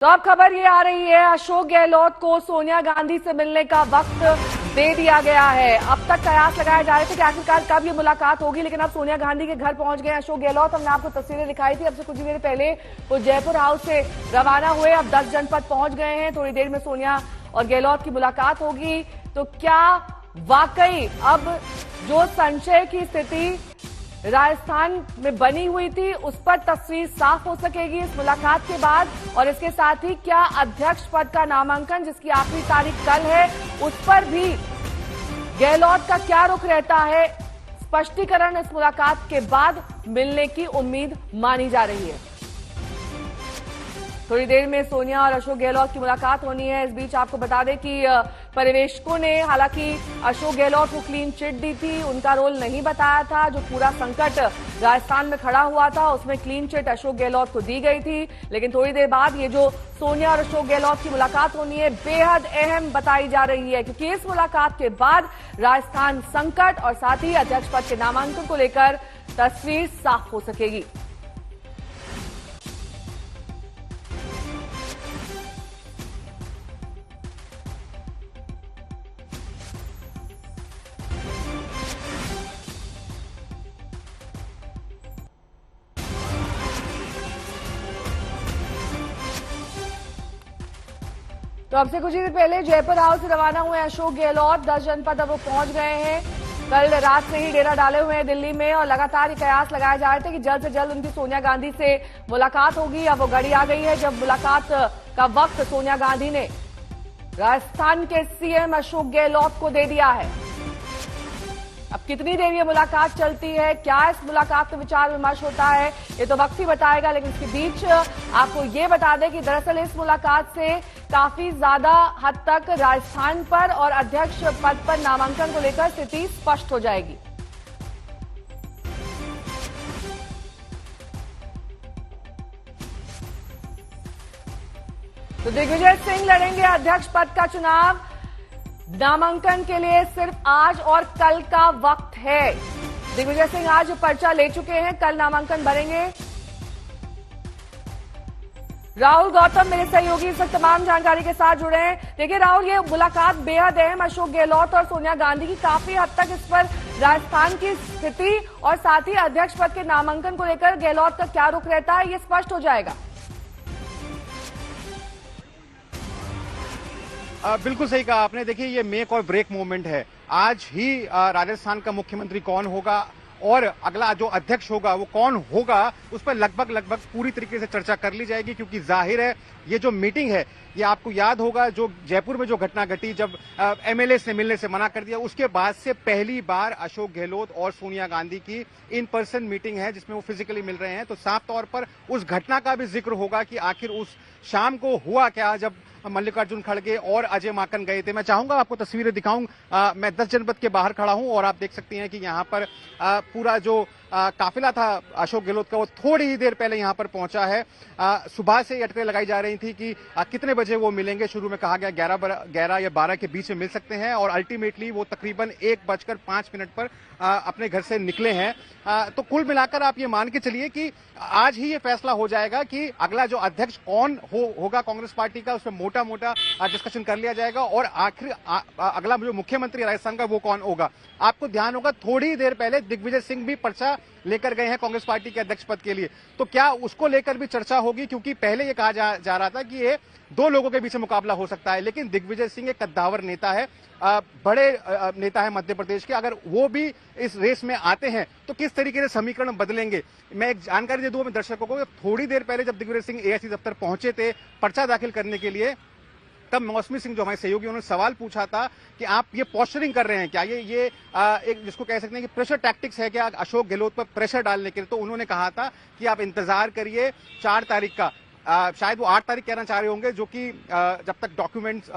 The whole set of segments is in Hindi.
तो अब खबर ये आ रही है, अशोक गहलोत को सोनिया गांधी से मिलने का वक्त दे दिया गया है। अब तक कयास लगाए जा रहे थे कि आखिरकार कब ये मुलाकात होगी, लेकिन अब सोनिया गांधी के घर पहुंच गए अशोक गहलोत। हमने आपको तस्वीरें दिखाई थी अब से कुछ ही देर पहले, वो जयपुर हाउस से रवाना हुए, अब 10 जनपद पहुंच गए हैं। थोड़ी देर में सोनिया और गहलोत की मुलाकात होगी। तो क्या वाकई अब जो संशय की स्थिति राजस्थान में बनी हुई थी उस पर तस्वीर साफ हो सकेगी इस मुलाकात के बाद? और इसके साथ ही क्या अध्यक्ष पद का नामांकन, जिसकी आखिरी तारीख कल है, उस पर भी गहलोत का क्या रुख रहता है? स्पष्टीकरण इस मुलाकात के बाद मिलने की उम्मीद मानी जा रही है। थोड़ी देर में सोनिया और अशोक गहलोत की मुलाकात होनी है। इस बीच आपको बता दें कि पर्यवेक्षकों ने हालांकि अशोक गहलोत को क्लीन चिट दी थी, उनका रोल नहीं बताया था। जो पूरा संकट राजस्थान में खड़ा हुआ था उसमें क्लीन चिट अशोक गहलोत को दी गई थी। लेकिन थोड़ी देर बाद ये जो सोनिया और अशोक गहलोत की मुलाकात होनी है बेहद अहम बताई जा रही है, क्योंकि इस मुलाकात के बाद राजस्थान संकट और साथ ही अध्यक्ष पद के नामांकन को लेकर तस्वीर साफ हो सकेगी। तो अब से कुछ ही देर पहले जयपुर हाउस से रवाना हुए अशोक गहलोत। 10 जनपद अब वो पहुंच गए हैं। कल रात से ही डेरा डाले हुए हैं दिल्ली में और लगातार कयास लगाए जा रहे थे कि जल्द से जल्द उनकी सोनिया गांधी से मुलाकात होगी। अब वो घड़ी आ गई है जब मुलाकात का वक्त सोनिया गांधी ने राजस्थान के सीएम अशोक गहलोत को दे दिया है। अब कितनी देर ये मुलाकात चलती है, क्या इस मुलाकात में विचार विमर्श होता है, ये तो वक्त ही बताएगा। लेकिन इसके बीच आपको ये बता दें कि दरअसल इस मुलाकात से काफी ज्यादा हद तक राजस्थान पर और अध्यक्ष पद पर नामांकन को लेकर स्थिति स्पष्ट हो जाएगी। तो दिग्विजय सिंह लड़ेंगे अध्यक्ष पद का चुनाव। नामांकन के लिए सिर्फ आज और कल का वक्त है। दिग्विजय सिंह आज पर्चा ले चुके हैं, कल नामांकन भरेंगे। राहुल गौतम मेरे सहयोगी इस वक्त तमाम जानकारी के साथ जुड़े हैं। देखिए राहुल, ये मुलाकात बेहद अहम, अशोक गहलोत और सोनिया गांधी की काफी हद तक इस पर राजस्थान की स्थिति और साथ ही अध्यक्ष पद के नामांकन को लेकर गहलोत का क्या रुख रहता है, ये स्पष्ट हो जाएगा। बिल्कुल सही कहा आपने। देखिए, ये मेक और ब्रेक मोमेंट है। आज ही राजस्थान का मुख्यमंत्री कौन होगा और अगला जो अध्यक्ष होगा वो कौन होगा, उस पर लगभग पूरी तरीके से चर्चा कर ली जाएगी। क्योंकि जाहिर है ये जो मीटिंग है, ये आपको याद होगा जो जयपुर में जो घटना घटी, जब एमएलए से मिलने से मना कर दिया, उसके बाद से पहली बार अशोक गहलोत और सोनिया गांधी की इन पर्सन मीटिंग है जिसमें वो फिजिकली मिल रहे हैं। तो साफ तौर पर उस घटना का भी जिक्र होगा कि आखिर उस शाम को हुआ क्या जब मल्लिकार्जुन खड़गे और अजय माकन गए थे। मैं चाहूंगा आपको तस्वीरें दिखाऊं। मैं 10 जनपद के बाहर खड़ा हूं और आप देख सकती हैं कि यहाँ पर पूरा जो काफिला था अशोक गहलोत का, वो थोड़ी ही देर पहले यहाँ पर पहुंचा है। सुबह से अटकलें लगाई जा रही थी कि कितने बजे वो मिलेंगे। शुरू में कहा गया 11 या 12 के बीच में मिल सकते हैं और अल्टीमेटली वो तकरीबन 1:05 पर अपने घर से निकले हैं। तो कुल मिलाकर आप ये मान के चलिए कि आज ही ये फैसला हो जाएगा कि अगला जो अध्यक्ष कौन होगा कांग्रेस पार्टी का, उसमें मोटा डिस्कशन कर लिया जाएगा और आखिर अगला जो मुख्यमंत्री राजस्थान का वो कौन होगा। आपको ध्यान होगा थोड़ी देर पहले दिग्विजय सिंह भी पर्चा लेकर गए हैं कांग्रेस पार्टी के अध्यक्ष पद के लिए। तो क्या उसको लेकर भी चर्चा होगी? क्योंकि पहले ये कहा जा रहा था कि ये 2 लोगों के बीच मुकाबला हो सकता है, लेकिन दिग्विजय सिंह एक कद्दावर नेता है, बड़े नेता है मध्य प्रदेश के। अगर वो भी इस रेस में आते हैं तो किस तरीके से समीकरण बदलेंगे। मैं एक जानकारी दे दूं अपने दर्शकों को, थोड़ी देर पहले जब दिग्विजय सिंह एएससी दफ्तर पहुंचे थे पर्चा दाखिल करने के लिए, तब मौसमी सिंह जो हमारे सहयोगी, उन्होंने सवाल पूछा था कि आप ये पोस्टरिंग कर रहे हैं क्या, ये एक जिसको कह सकते हैं कि प्रेशर टैक्टिक्स है क्या अशोक गहलोत पर प्रेशर डालने के लिए। तो उन्होंने कहा था कि आप इंतजार करिए 4 तारीख का, शायद वो 8 तारीख कहना चाह रहे होंगे, जो कि जब तक डॉक्यूमेंट्स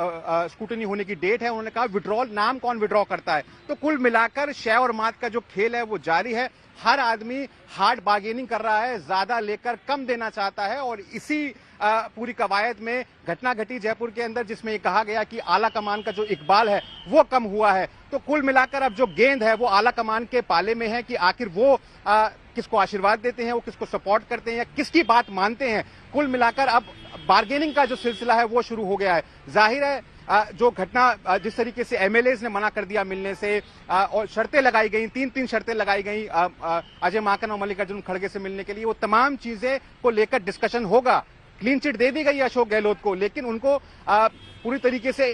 स्क्रूटनी होने की डेट है। उन्होंने कहा विड्रॉल, नाम कौन विड्रॉ करता है। तो कुल मिलाकर शय और मात का जो खेल है वो जारी है। हर आदमी हार्ड बार्गेनिंग कर रहा है, ज्यादा लेकर कम देना चाहता है और इसी पूरी कवायद में घटना घटी जयपुर के अंदर, जिसमें ये कहा गया कि आला कमान का जो इकबाल है वो कम हुआ है। तो कुल मिलाकर अब जो गेंद है वो आला कमान के पाले में है कि आखिर वो किसको आशीर्वाद देते हैं, वो किसको सपोर्ट करते हैं या किसकी बात मानते हैं। कुल मिलाकर अब बार्गेनिंग का जो सिलसिला है वो शुरू हो गया है। जाहिर है जो घटना जिस तरीके से एमएलएज ने मना कर दिया मिलने से और शर्तें लगाई गई, तीन शर्तें लगाई गई अजय माकन और मल्लिकार्जुन खड़गे से मिलने के लिए, वो तमाम चीजें को लेकर डिस्कशन होगा। क्लीन चिट दे दी गई अशोक गहलोत को, लेकिन उनको पूरी तरीके से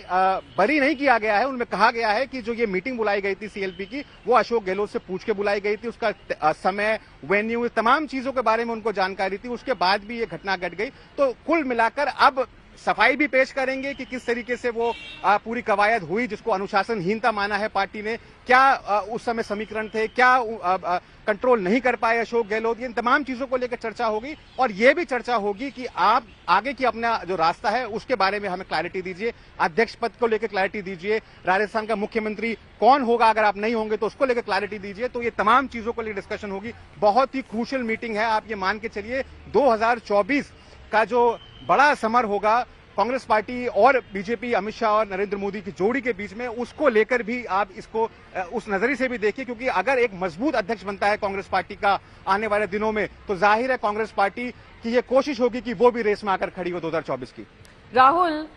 बरी नहीं किया गया है। उनमें कहा गया है कि जो ये मीटिंग बुलाई गई थी सीएलपी की, वो अशोक गहलोत से पूछ के बुलाई गई थी। उसका समय, वेन्यू, तमाम चीजों के बारे में उनको जानकारी थी। उसके बाद भी ये घटना घट गई। तो कुल मिलाकर अब सफाई भी पेश करेंगे कि किस तरीके से वो पूरी कवायद हुई, जिसको अनुशासनहीनता माना है पार्टी ने। क्या उस समय समीकरण थे, क्या कंट्रोल नहीं कर पाए अशोक गहलोत, इन तमाम चीजों को लेकर चर्चा होगी। और ये भी चर्चा होगी कि आप आगे की अपना जो रास्ता है उसके बारे में हमें क्लैरिटी दीजिए। अध्यक्ष पद को लेकर क्लैरिटी दीजिए। राजस्थान का मुख्यमंत्री कौन होगा, अगर आप नहीं होंगे तो उसको लेकर क्लैरिटी दीजिए। तो ये तमाम चीजों को लेकर डिस्कशन होगी। बहुत ही क्रूशियल मीटिंग है। आप ये मान के चलिए 2024 का जो बड़ा समर होगा कांग्रेस पार्टी और बीजेपी, अमित शाह और नरेंद्र मोदी की जोड़ी के बीच में, उसको लेकर भी आप इसको उस नजरिए से भी देखिए। क्योंकि अगर एक मजबूत अध्यक्ष बनता है कांग्रेस पार्टी का आने वाले दिनों में, तो जाहिर है कांग्रेस पार्टी की ये कोशिश होगी कि वो भी रेस में आकर खड़ी हो 2024 की। राहुल,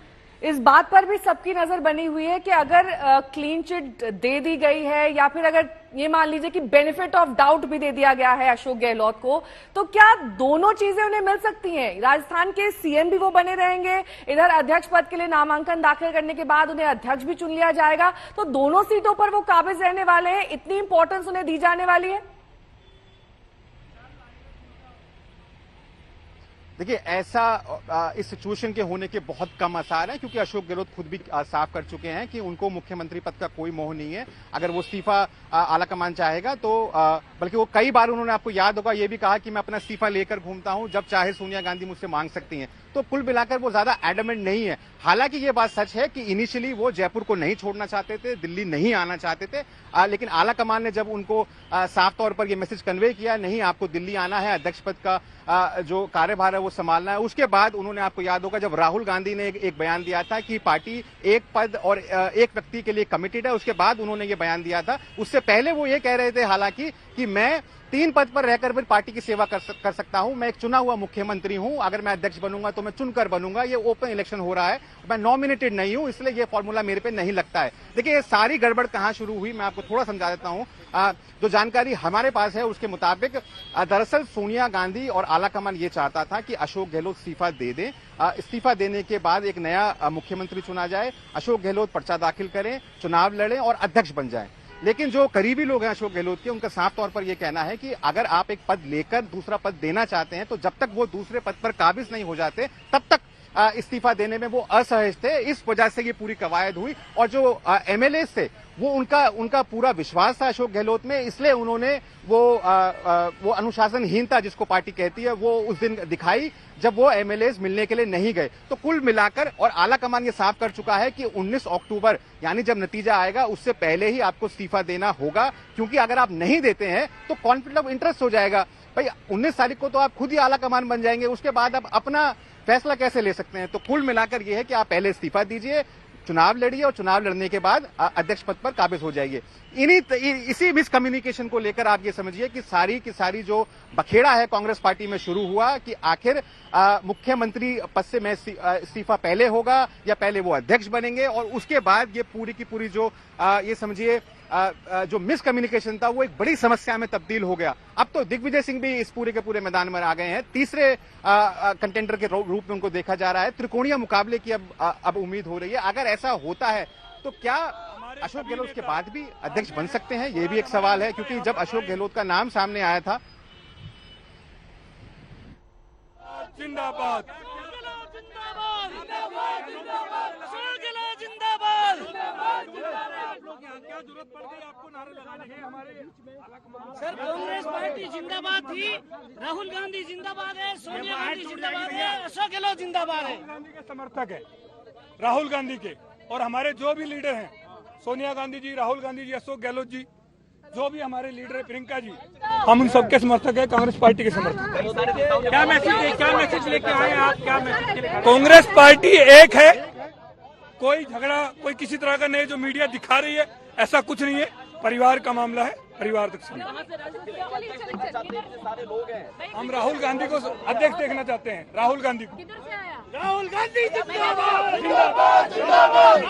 इस बात पर भी सबकी नजर बनी हुई है कि अगर क्लीन चिट दे दी गई है या फिर अगर ये मान लीजिए कि बेनिफिट ऑफ डाउट भी दे दिया गया है अशोक गहलोत को, तो क्या दोनों चीजें उन्हें मिल सकती हैं? राजस्थान के सीएम भी वो बने रहेंगे, इधर अध्यक्ष पद के लिए नामांकन दाखिल करने के बाद उन्हें अध्यक्ष भी चुन लिया जाएगा, तो दोनों सीटों पर वो काबिज रहने वाले हैं, इतनी इंपॉर्टेंस उन्हें दी जाने वाली है। देखिए, ऐसा इस सिचुएशन के होने के बहुत कम आसार हैं, क्योंकि अशोक गहलोत खुद भी साफ कर चुके हैं कि उनको मुख्यमंत्री पद का कोई मोह नहीं है। अगर वो इस्तीफा आलाकमान चाहेगा तो बल्कि वो कई बार, उन्होंने, आपको याद होगा, ये भी कहा कि मैं अपना इस्तीफा लेकर घूमता हूं, जब चाहे सोनिया गांधी मुझसे मांग सकती हैं। तो कुल मिलाकर वो ज्यादा एडमेंट नहीं है। हालांकि ये बात सच है कि इनिशियली वो जयपुर को नहीं छोड़ना चाहते थे, दिल्ली नहीं आना चाहते थे, लेकिन आला कमान ने जब उनको साफ तौर पर ये मैसेज कन्वे किया, नहीं आपको दिल्ली आना है, अध्यक्ष पद का जो कार्यभार है वो संभालना है, उसके बाद उन्होंने, आपको याद होगा, जब राहुल गांधी ने एक बयान दिया था कि पार्टी एक पद और एक व्यक्ति के लिए कमिटेड है, उसके बाद उन्होंने ये बयान दिया था। उससे पहले वो ये कह रहे थे हालांकि कि मैं 3 पद पर रहकर भी पार्टी की सेवा कर सकता हूं, मैं एक चुना हुआ मुख्यमंत्री हूं, अगर मैं अध्यक्ष बनूंगा तो मैं चुनकर बनूंगा, ये ओपन इलेक्शन हो रहा है, मैं नॉमिनेटेड नहीं हूं, इसलिए ये फॉर्मूला मेरे पे नहीं लगता है। देखिए, ये सारी गड़बड़ कहां शुरू हुई, मैं आपको थोड़ा समझा देता हूं। जो जानकारी हमारे पास है उसके मुताबिक दरअसल सोनिया गांधी और आलाकमान ये चाहता था कि अशोक गहलोत इस्तीफा दे दें, इस्तीफा देने के बाद एक नया मुख्यमंत्री चुना जाए, अशोक गहलोत पर्चा दाखिल करें, चुनाव लड़ें और अध्यक्ष बन जाएं। लेकिन जो करीबी लोग हैं अशोक गहलोत के, उनका साफ तौर पर यह कहना है कि अगर आप एक पद लेकर दूसरा पद देना चाहते हैं तो जब तक वो दूसरे पद पर काबिज नहीं हो जाते तब तक इस्तीफा देने में वो असहज थे। इस वजह से ये पूरी कवायद हुई और जो एमएलए थे वो उनका पूरा विश्वास था अशोक गहलोत में, इसलिए उन्होंने वो अनुशासनहीनता जिसको पार्टी कहती है वो उस दिन दिखाई जब वो एमएलए मिलने के लिए नहीं गए। तो कुल मिलाकर, और आला कमान ये साफ कर चुका है कि 19 अक्टूबर यानी जब नतीजा आएगा उससे पहले ही आपको इस्तीफा देना होगा, क्योंकि अगर आप नहीं देते हैं तो कॉन्फ्लिक्ट ऑफ इंटरेस्ट हो जाएगा। भाई 19 तारीख को तो आप खुद ही आला कमान बन जाएंगे, उसके बाद आप अपना फैसला कैसे ले सकते हैं? तो कुल मिलाकर यह है कि आप पहले इस्तीफा दीजिए, चुनाव लड़िए और चुनाव लड़ने के बाद अध्यक्ष पद पर काबिज हो जाइए। इसी मिसकम्युनिकेशन को लेकर आप ये समझिए कि सारी की सारी जो बखेड़ा है कांग्रेस पार्टी में शुरू हुआ कि आखिर मुख्यमंत्री पद से मैं इस्तीफा पहले होगा या पहले वो अध्यक्ष बनेंगे, और उसके बाद ये पूरी की पूरी जो ये समझिए जो मिसकम्युनिकेशन था वो एक बड़ी समस्या में तब्दील हो गया। अब तो दिग्विजय सिंह भी इस पूरे के पूरे मैदान में आ गए हैं, तीसरे कंटेंडर के रूप में उनको देखा जा रहा है। त्रिकोणीय मुकाबले की अब उम्मीद हो रही है। अगर ऐसा होता है तो क्या अशोक गहलोत उसके बाद भी अध्यक्ष बन सकते हैं? ये भी एक सवाल है, क्योंकि जब अशोक गहलोत का नाम सामने आया था, जिंदाबाद क्या जरूरत पड़ गई आपको नारे लगाने की? हमारे सर, कांग्रेस पार्टी जिंदाबाद थी, राहुल गांधी जिंदाबाद है, सोनिया गांधी जिंदाबाद है, अशोक गहलोत जिंदाबाद है। गांधी के समर्थक है, राहुल गांधी के, और हमारे जो भी लीडर हैं, सोनिया गांधी जी, राहुल गांधी जी, अशोक गहलोत जी, जो भी हमारे लीडर है प्रियंका जी, हम उन सबके समर्थक है, कांग्रेस पार्टी के समर्थक हैं। क्या मैसेज लेके आए आप? क्या मैसेज? कांग्रेस पार्टी एक है, कोई झगड़ा कोई किसी तरह का नहीं जो मीडिया दिखा रही है, ऐसा कुछ नहीं है। परिवार का मामला है, परिवार तक सीमित। हम राहुल गांधी को अध्यक्ष देखना चाहते हैं। राहुल गांधी को। राहुल गांधी जिंदाबाद जिंदाबाद जिंदाबाद।